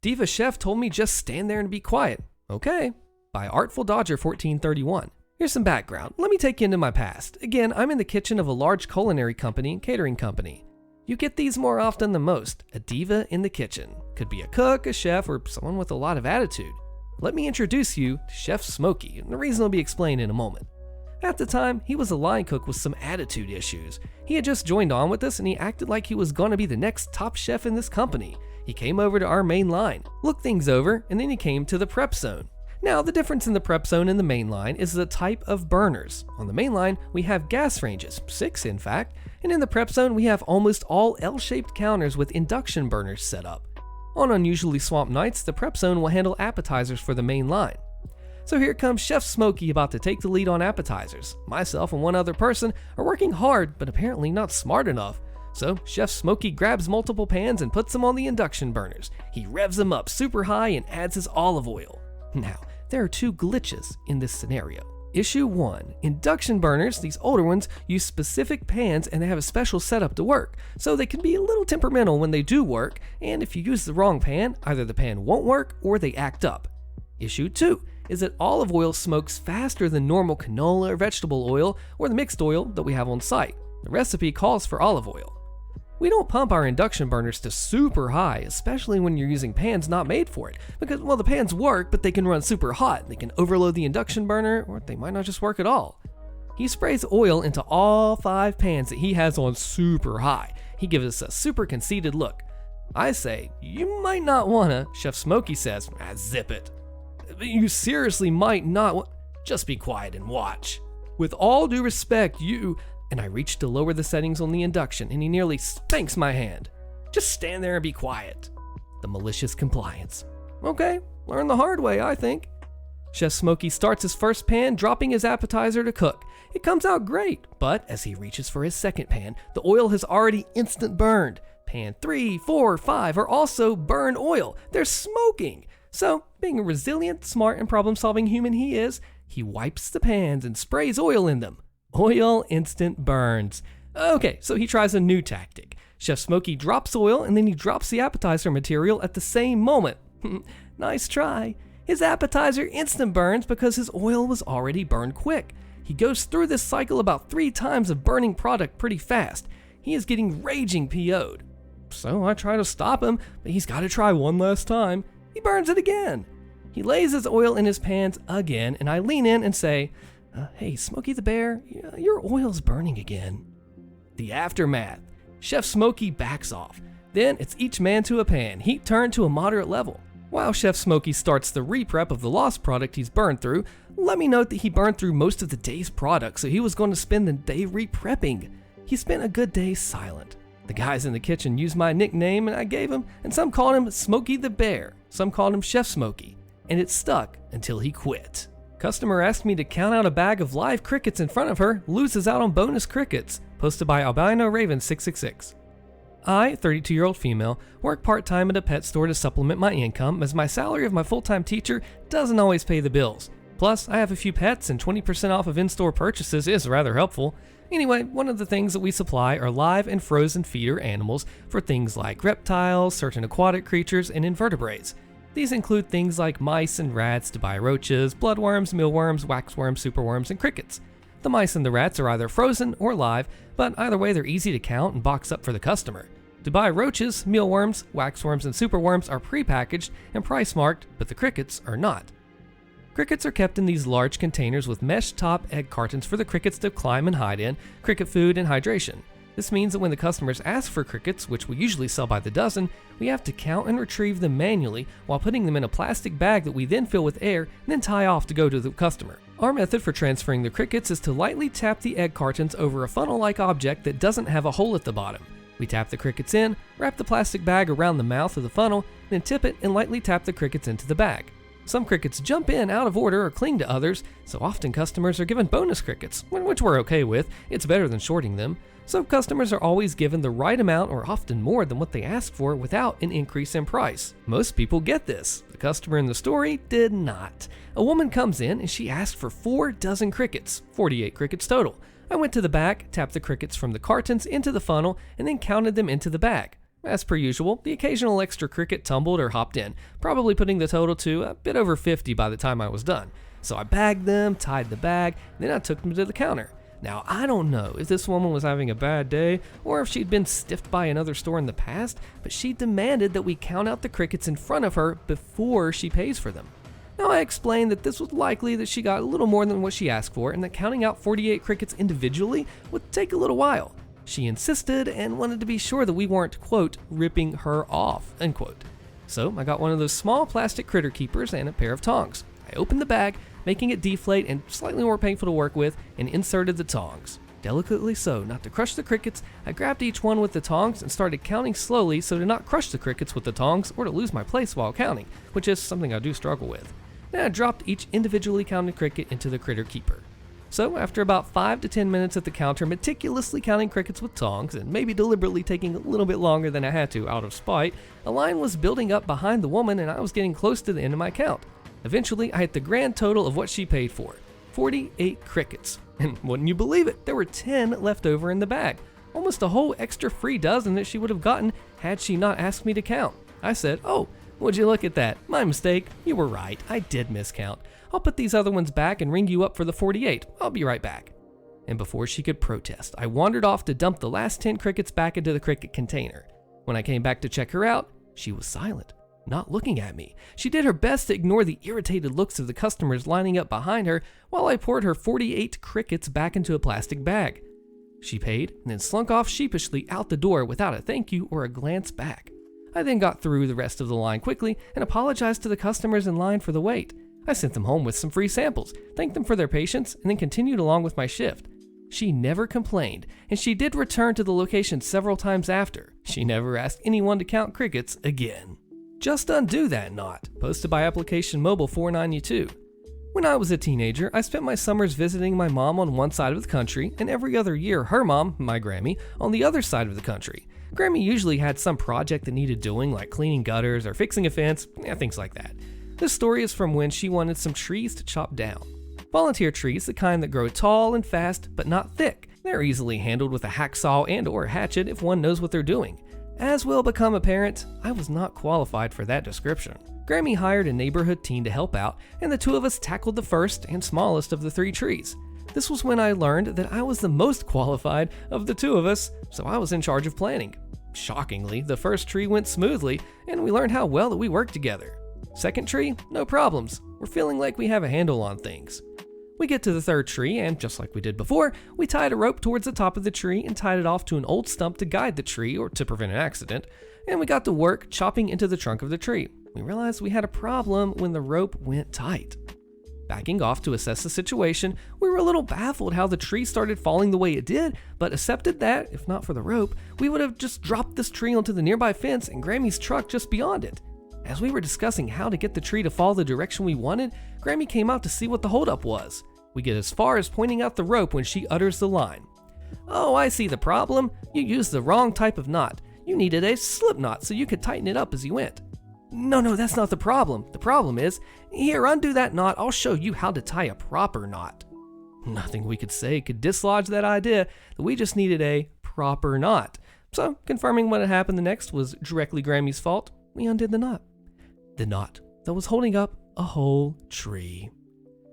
Diva Chef told me just stand there and be quiet. Okay. By Artful Dodger 1431. Here's some background. Let me take you into my past. Again, I'm in the kitchen of a large culinary company and catering company. You get these more often than most. A diva in the kitchen. Could be a cook, a chef, or someone with a lot of attitude. Let me introduce you to Chef Smokey, and the reason will be explained in a moment. At the time, he was a line cook with some attitude issues. He had just joined on with us and he acted like he was going to be the next top chef in this company. He came over to our main line, looked things over, and then he came to the prep zone. Now, the difference in the prep zone and the main line is the type of burners. On the main line, we have gas ranges, 6 in fact, and in the prep zone, we have almost all L-shaped counters with induction burners set up. On unusually swamped nights, the prep zone will handle appetizers for the main line. So here comes Chef Smokey about to take the lead on appetizers. Myself and one other person are working hard, but apparently not smart enough. So Chef Smokey grabs multiple pans and puts them on the induction burners. He revs them up super high and adds his olive oil. Now, there are 2 glitches in this scenario. Issue 1. Induction burners, these older ones, use specific pans and they have a special setup to work, so they can be a little temperamental when they do work, and if you use the wrong pan, either the pan won't work or they act up. Issue 2 is that olive oil smokes faster than normal canola or vegetable oil or the mixed oil that we have on site. The recipe calls for olive oil. We don't pump our induction burners to super high, especially when you're using pans not made for it, because, well, the pans work, but they can run super hot. They can overload the induction burner, or they might not just work at all. He sprays oil into all 5 pans that he has on super high. He gives us a super conceited look. I say, you might not wanna. Chef Smokey says, zip it. You seriously might not just be quiet and watch. With all due respect, and I reach to lower the settings on the induction and he nearly spanks my hand. Just stand there and be quiet. The malicious compliance. Okay, learn the hard way, I think. Chef Smokey starts his first pan, dropping his appetizer to cook. It comes out great, but as he reaches for his second pan, the oil has already instant burned. Pan 3, 4, 5 are also burned oil. They're smoking. So, being a resilient, smart, and problem-solving human he is, he wipes the pans and sprays oil in them. Oil instant burns. Okay, so he tries a new tactic. Chef Smokey drops oil and then he drops the appetizer material at the same moment. Nice try. His appetizer instant burns because his oil was already burned quick. He goes through this cycle about 3 times of burning product pretty fast. He is getting raging PO'd. So I try to stop him, but he's got to try one last time. He burns it again. He lays his oil in his pans again and I lean in and say, hey, Smokey the Bear, your oil's burning again. The aftermath. Chef Smokey backs off. Then it's each man to a pan, heat turned to a moderate level. While Chef Smokey starts the re-prep of the lost product he's burned through, let me note that he burned through most of the day's product, so he was going to spend the day re-prepping. He spent a good day silent. The guys in the kitchen used my nickname and I gave him, and some called him Smokey the Bear, some called him Chef Smokey, and it stuck until he quit. Customer asked me to count out a bag of live crickets in front of her, loses out on bonus crickets. Posted by Albino Raven 666. I, 32-year-old female, work part-time at a pet store to supplement my income as my salary of my full-time teacher doesn't always pay the bills. Plus, I have a few pets and 20% off of in-store purchases is rather helpful. Anyway, one of the things that we supply are live and frozen feeder animals for things like reptiles, certain aquatic creatures, and invertebrates. These include things like mice and rats, Dubai roaches, bloodworms, mealworms, waxworms, superworms, and crickets. The mice and the rats are either frozen or live, but either way they're easy to count and box up for the customer. Dubai roaches, mealworms, waxworms, and superworms are pre-packaged and price-marked, but the crickets are not. Crickets are kept in these large containers with mesh top egg cartons for the crickets to climb and hide in, cricket food, and hydration. This means that when the customers ask for crickets, which we usually sell by the dozen, we have to count and retrieve them manually while putting them in a plastic bag that we then fill with air and then tie off to go to the customer. Our method for transferring the crickets is to lightly tap the egg cartons over a funnel-like object that doesn't have a hole at the bottom. We tap the crickets in, wrap the plastic bag around the mouth of the funnel, then tip it and lightly tap the crickets into the bag. Some crickets jump in out of order or cling to others, so often customers are given bonus crickets, which we're okay with. It's better than shorting them. So customers are always given the right amount or often more than what they ask for without an increase in price. Most people get this. The customer in the story did not. A woman comes in and she asked for 4 dozen crickets, 48 crickets total. I went to the back, tapped the crickets from the cartons into the funnel, and then counted them into the bag. As per usual, the occasional extra cricket tumbled or hopped in, probably putting the total to a bit over 50 by the time I was done. So I bagged them, tied the bag, then I took them to the counter. Now, I don't know if this woman was having a bad day or if she'd been stiffed by another store in the past, but she demanded that we count out the crickets in front of her before she pays for them. Now, I explained that this was likely that she got a little more than what she asked for and that counting out 48 crickets individually would take a little while. She insisted and wanted to be sure that we weren't, quote, ripping her off, unquote. So I got one of those small plastic critter keepers and a pair of tongs. I opened the bag, making it deflate and slightly more painful to work with, and inserted the tongs. Delicately so, not to crush the crickets, I grabbed each one with the tongs and started counting slowly so to not crush the crickets with the tongs or to lose my place while counting, which is something I do struggle with. Then I dropped each individually counted cricket into the critter keeper. So after about 5 to 10 minutes at the counter meticulously counting crickets with tongs and maybe deliberately taking a little bit longer than I had to out of spite, a line was building up behind the woman and I was getting close to the end of my count. Eventually, I hit the grand total of what she paid for, 48 crickets. And wouldn't you believe it, there were 10 left over in the bag. Almost a whole extra free dozen that she would have gotten had she not asked me to count. I said, "Oh, would you look at that? My mistake. You were right. I did miscount. I'll put these other ones back and ring you up for the 48. I'll be right back." And before she could protest, I wandered off to dump the last 10 crickets back into the cricket container. When I came back to check her out, she was silent, not looking at me. She did her best to ignore the irritated looks of the customers lining up behind her while I poured her 48 crickets back into a plastic bag. She paid and then slunk off sheepishly out the door without a thank you or a glance back. I then got through the rest of the line quickly and apologized to the customers in line for the wait. I sent them home with some free samples, thanked them for their patience, and then continued along with my shift. She never complained, and she did return to the location several times after. She never asked anyone to count crickets again. Just undo that knot, posted by application Mobile 492. When I was a teenager, I spent my summers visiting my mom on one side of the country, and every other year her mom, my Grammy, on the other side of the country. Grammy usually had some project that needed doing, like cleaning gutters or fixing a fence, things like that. This story is from when she wanted some trees to chop down. Volunteer trees, the kind that grow tall and fast, but not thick. They're easily handled with a hacksaw and or a hatchet if one knows what they're doing. As will become apparent, I was not qualified for that description. Grammy hired a neighborhood teen to help out, and the two of us tackled the first and smallest of the 3 trees. This was when I learned that I was the most qualified of the 2 of us, so I was in charge of planning. Shockingly, the first tree went smoothly, and we learned how well that we worked together. Second tree, no problems. We're feeling like we have a handle on things. We get to the 3rd tree, and just like we did before, we tied a rope towards the top of the tree and tied it off to an old stump to guide the tree or to prevent an accident, and we got to work chopping into the trunk of the tree. We realized we had a problem when the rope went tight. Backing off to assess the situation, we were a little baffled how the tree started falling the way it did, but accepted that, if not for the rope, we would have just dropped this tree onto the nearby fence and Grammy's truck just beyond it. As we were discussing how to get the tree to fall the direction we wanted, Grammy came out to see what the holdup was. We get as far as pointing out the rope when she utters the line. "Oh, I see the problem. You used the wrong type of knot. You needed a slip knot so you could tighten it up as you went." No, that's not the problem. The problem is, here, undo that knot. I'll show you how to tie a proper knot. Nothing we could say could dislodge that idea that we just needed a proper knot. So, confirming what had happened the next was directly Grammy's fault, we undid the knot. The knot that was holding up a whole tree.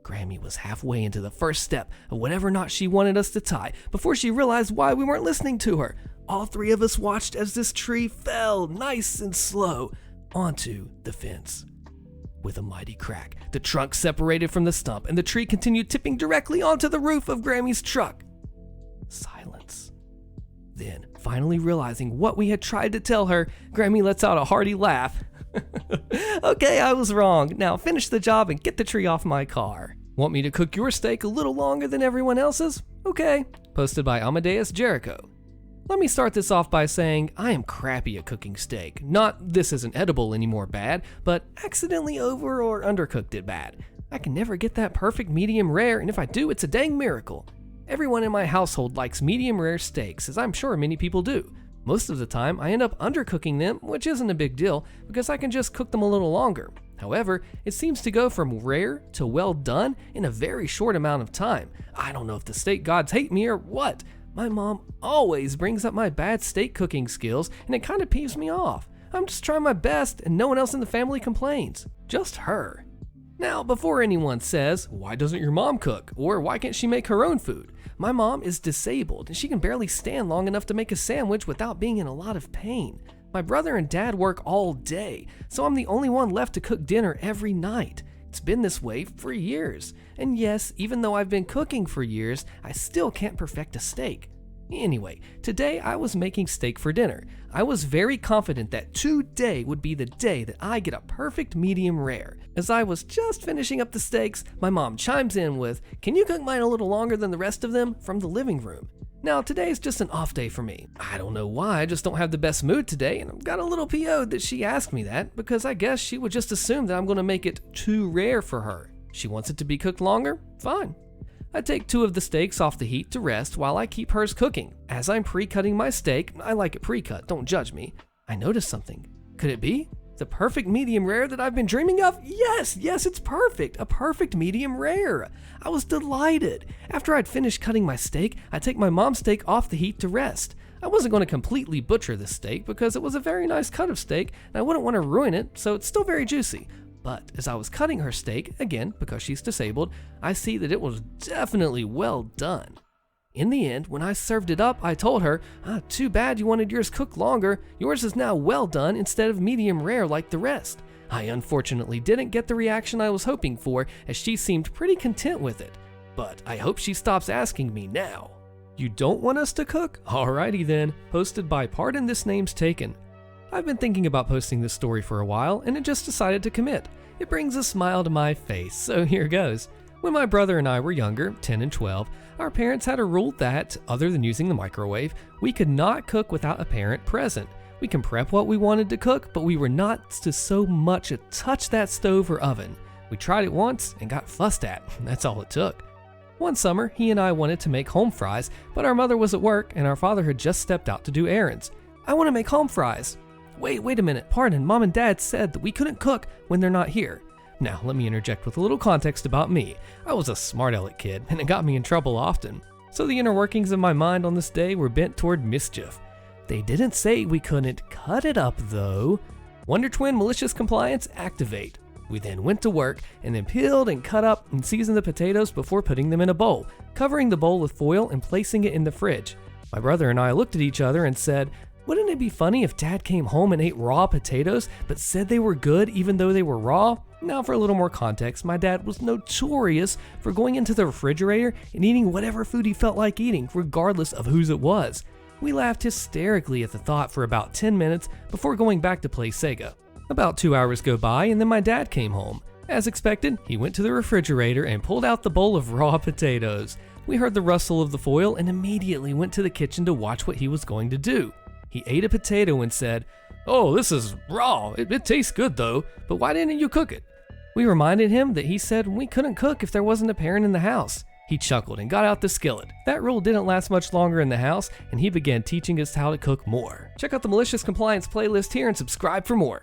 Grammy was halfway into the first step of whatever knot she wanted us to tie before she realized why we weren't listening to her. All 3 of us watched as this tree fell nice and slow onto the fence. With a mighty crack, the trunk separated from the stump and the tree continued tipping directly onto the roof of Grammy's truck. Silence. Then, finally realizing what we had tried to tell her, Grammy lets out a hearty laugh. "Okay, I was wrong. Now finish the job and get the tree off my car." Want me to cook your steak a little longer than everyone else's? Okay. Posted by Amadeus Jericho. Let me start this off by saying I am crappy at cooking steak. Not this isn't edible anymore bad, but accidentally over or undercooked it bad. I can never get that perfect medium rare, and if I do, it's a dang miracle. Everyone in my household likes medium rare steaks, as I'm sure many people do. Most of the time, I end up undercooking them, which isn't a big deal, because I can just cook them a little longer. However, it seems to go from rare to well done in a very short amount of time. I don't know if the steak gods hate me or what, My mom always brings up my bad steak cooking skills, and it kind of peeves me off. I'm just trying my best, and no one else in the family complains. Just her. Now, before anyone says, why doesn't your mom cook? Or why can't she make her own food? My mom is disabled, and she can barely stand long enough to make a sandwich without being in a lot of pain. My brother and dad work all day, so I'm the only one left to cook dinner every night. It's been this way for years. And yes, even though I've been cooking for years, I still can't perfect a steak. Anyway, today I was making steak for dinner. I was very confident that today would be the day that I get a perfect medium rare. As I was just finishing up the steaks, my mom chimes in with, "Can you cook mine a little longer than the rest of them?" from the living room. Now, today's just an off day for me. I don't know why, I just don't have the best mood today, and I've got a little PO'd that she asked me that, because I guess she would just assume that I'm going to make it too rare for her. She wants it to be cooked longer? Fine. I take 2 of the steaks off the heat to rest while I keep hers cooking. As I'm pre-cutting my steak, I like it pre-cut, don't judge me, I notice something. Could it be the perfect medium rare that I've been dreaming of? Yes, it's perfect, a perfect medium rare. I was delighted. After I'd finished cutting my steak, I take my mom's steak off the heat to rest. I wasn't going to completely butcher this steak because it was a very nice cut of steak and I wouldn't want to ruin it, so it's still very juicy. But as I was cutting her steak, again, because she's disabled, I see that it was definitely well done. In the end, when I served it up, I told her, too bad you wanted yours cooked longer. Yours is now well done instead of medium rare like the rest. I unfortunately didn't get the reaction I was hoping for, as she seemed pretty content with it. But I hope she stops asking me now. You don't want us to cook? Alrighty then. Posted by Pardon This Name's Taken. I've been thinking about posting this story for a while, and it just decided to commit. It brings a smile to my face, so here goes. When my brother and I were younger, 10 and 12, our parents had a rule that, other than using the microwave, we could not cook without a parent present. We can prep what we wanted to cook, but we were not to so much as touch that stove or oven. We tried it once and got fussed at. That's all it took. One summer, he and I wanted to make home fries, but our mother was at work and our father had just stepped out to do errands. I want to make home fries. Wait a minute, pardon, Mom and Dad said that we couldn't cook when they're not here. Now, let me interject with a little context about me. I was a smart aleck kid, and it got me in trouble often. So the inner workings of my mind on this day were bent toward mischief. They didn't say we couldn't cut it up, though. Wonder Twin Malicious Compliance activate. We then went to work, and then peeled and cut up and seasoned the potatoes before putting them in a bowl, covering the bowl with foil and placing it in the fridge. My brother and I looked at each other and said, wouldn't it be funny if Dad came home and ate raw potatoes, but said they were good even though they were raw? Now for a little more context, my dad was notorious for going into the refrigerator and eating whatever food he felt like eating, regardless of whose it was. We laughed hysterically at the thought for about 10 minutes before going back to play Sega. About 2 hours go by and then my dad came home. As expected, he went to the refrigerator and pulled out the bowl of raw potatoes. We heard the rustle of the foil and immediately went to the kitchen to watch what he was going to do. He ate a potato and said, "Oh, this is raw. It tastes good though, but why didn't you cook it?" We reminded him that he said we couldn't cook if there wasn't a parent in the house. He chuckled and got out the skillet. That rule didn't last much longer in the house, and he began teaching us how to cook more. Check out the Malicious Compliance playlist here and subscribe for more.